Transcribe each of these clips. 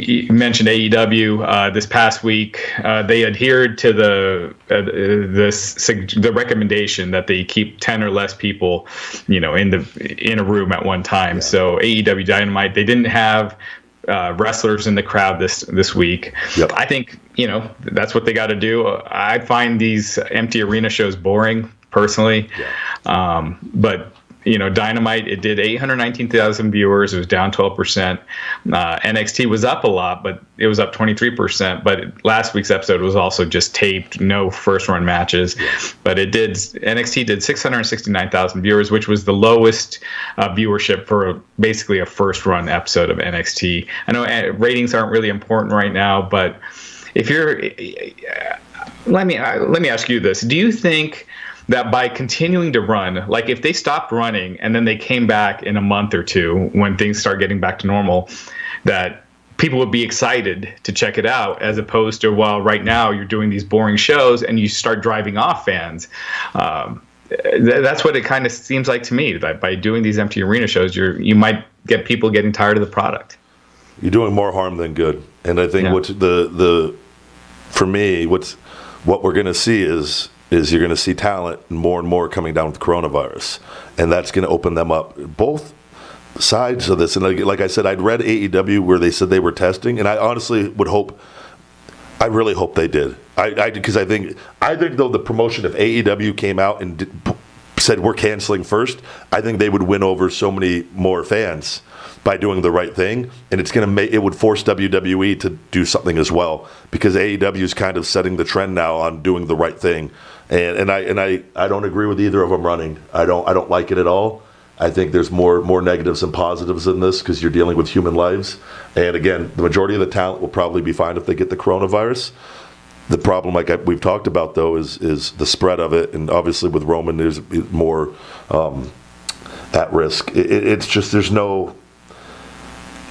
you mentioned AEW this past week. They adhered to the recommendation that they keep 10 or less people, in a room at one time. Yeah. So AEW Dynamite, they didn't have wrestlers in the crowd this week. Yep. I think that's what they got to do. I find these empty arena shows boring personally, but Dynamite, it did 819,000 viewers. It was down 12%. NXT was up a lot, but it was up 23%. But last week's episode was also just taped, no first run matches. But NXT did 669,000 viewers, which was the lowest viewership for basically a first run episode of NXT. I know ratings aren't really important right now, but if you're, let me ask you this: do you think that by continuing to run, like if they stopped running and then they came back in a month or two when things start getting back to normal, that people would be excited to check it out, as opposed to, well, right now you're doing these boring shows and you start driving off fans? That's what it kind of seems like to me, that by doing these empty arena shows, you might get people getting tired of the product. You're doing more harm than good. And I think for me, what we're going to see is you're going to see talent more and more coming down with coronavirus, and that's going to open them up. Both sides of this, and like I said, I'd read AEW where they said they were testing, and I honestly I really hope they did. Because I think though the promotion, if AEW came out and said we're canceling first, I think they would win over so many more fans by doing the right thing, and it would force WWE to do something as well, because AEW is kind of setting the trend now on doing the right thing. And I don't agree with either of them running. I don't like it at all. I think there's more negatives than positives in this, because you're dealing with human lives. And again, the majority of the talent will probably be fine if they get the coronavirus. The problem, like we've talked about, though, is the spread of it. And obviously with Roman, there's more at risk. It's just there's no.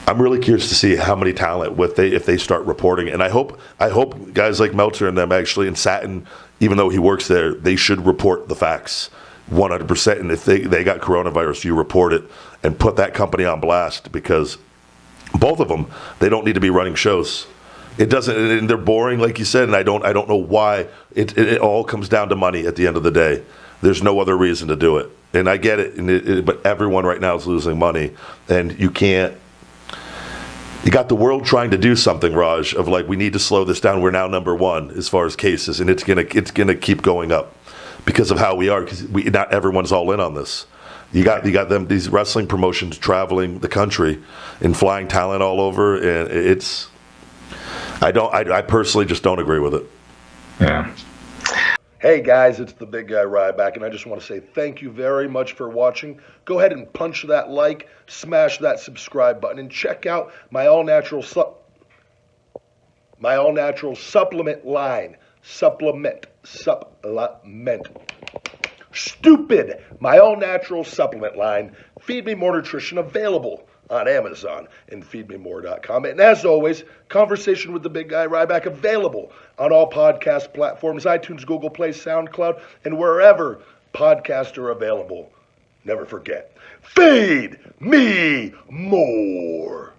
I'm really curious to see how many talent if they start reporting. And I hope guys like Meltzer and them actually, and Satin, even though he works there, they should report the facts 100%. And if they got coronavirus, you report it and put that company on blast, because both of them, they don't need to be running shows. It doesn't, and they're boring, like you said, and I don't know why. It all comes down to money at the end of the day. There's no other reason to do it. And I get it, but everyone right now is losing money, and you can't. You got the world trying to do something, Raj, of like, we need to slow this down. We're now number one as far as cases, and it's gonna keep going up because of how we are. Because not everyone's all in on this. You got these wrestling promotions traveling the country and flying talent all over, and it's. I personally just don't agree with it. Yeah. Hey guys, it's the Big Guy Ryback, and I just want to say thank you very much for watching. Go ahead and punch that like, smash that subscribe button, and check out my all-natural supplement line. Supplement. Stupid! My all-natural supplement line, Feed Me More Nutrition, available on Amazon and feedmemore.com. And as always, Conversation with the Big Guy Ryback, available on all podcast platforms, iTunes, Google Play, SoundCloud, and wherever podcasts are available. Never forget, feed me more.